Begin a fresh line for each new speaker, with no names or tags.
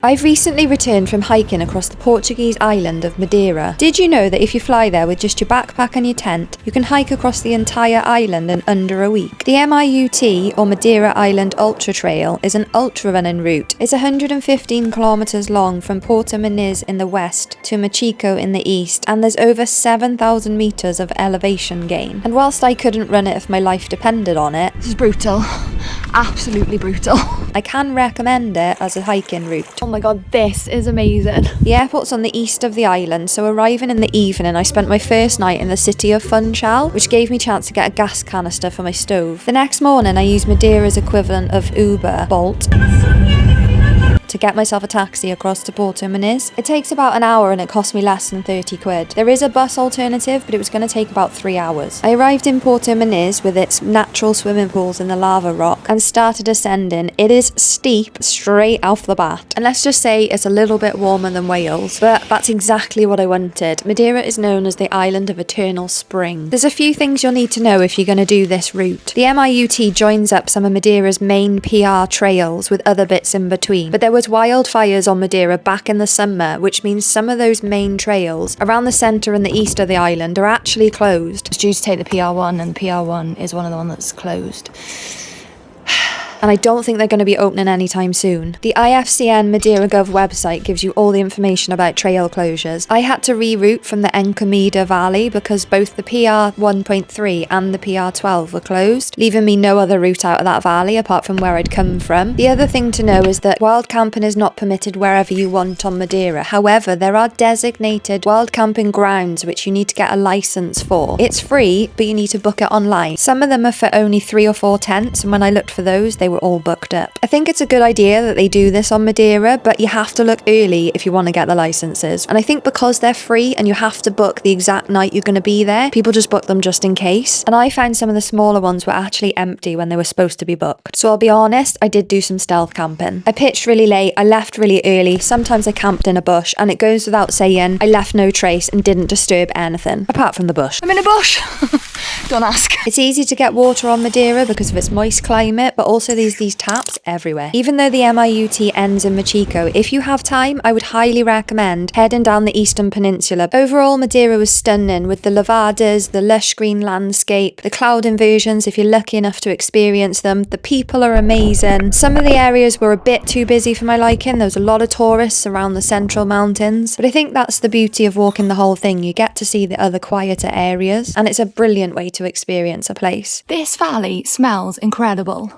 I've recently returned from hiking across the Portuguese island of Madeira. Did you know that if you fly there with just your backpack and your tent, you can hike across the entire island in under a week? The MIUT, or Madeira Island Ultra Trail, is an ultra running route. It's 115 kilometers long from Porto Muniz in the west to Machico in the east, and there's over 7,000 meters of elevation gain. And whilst I couldn't run it if my life depended on it,
this is brutal. Absolutely brutal.
I can recommend it as a hiking route.
Oh my god, this is amazing.
The airport's on the east of the island, so arriving in the evening, I spent my first night in the city of Funchal, which gave me a chance to get a gas canister for my stove. The next morning, I used Madeira's equivalent of Uber, Bolt, to get myself a taxi across to Porto Muniz. It takes about an hour and it cost me less than 30 quid. There is a bus alternative, but it was going to take about 3 hours. I arrived in Porto Muniz with its natural swimming pools in the lava rock and started ascending. It is steep straight off the bat. And let's just say it's a little bit warmer than Wales, but that's exactly what I wanted. Madeira is known as the island of eternal spring. There's a few things you'll need to know if you're going to do this route. The MIUT joins up some of Madeira's main PR trails with other bits in between, but there was wildfires on Madeira back in the summer, which means some of those main trails around the centre and the east of the island are actually closed.
It's due to take the PR1, and the PR1 is one of the ones that's closed.
And I don't think they're going to be opening anytime soon. The IFCN Madeira Gov website gives you all the information about trail closures. I had to reroute from the Encomida Valley because both the PR 1.3 and the PR 12 were closed, leaving me no other route out of that valley apart from where I'd come from. The other thing to know is that wild camping is not permitted wherever you want on Madeira. However, there are designated wild camping grounds which you need to get a license for. It's free, but you need to book it online. Some of them are for only 3 or 4 tents, and when I looked for those, they were all booked up. I think it's a good idea that they do this on Madeira, but you have to look early if you want to get the licenses. And I think because they're free and you have to book the exact night you're going to be there, people just book them just in case. And I found some of the smaller ones were actually empty when they were supposed to be booked. So I'll be honest, I did do some stealth camping. I pitched really late, I left really early, sometimes I camped in a bush, and it goes without saying, I left no trace and didn't disturb anything, apart from the bush.
I'm in a bush. Don't ask.
It's easy to get water on Madeira because of its moist climate, but also these taps everywhere. Even though the MIUT ends in Machico, if you have time, I would highly recommend heading down the eastern peninsula. Overall, Madeira was stunning with the lavadas, the lush green landscape, the cloud inversions if you're lucky enough to experience them. The people are amazing. Some of the areas were a bit too busy for my liking. There was a lot of tourists around the central mountains, but I think that's the beauty of walking the whole thing. You get to see the other quieter areas, and it's a brilliant way to experience a place.
This valley smells incredible.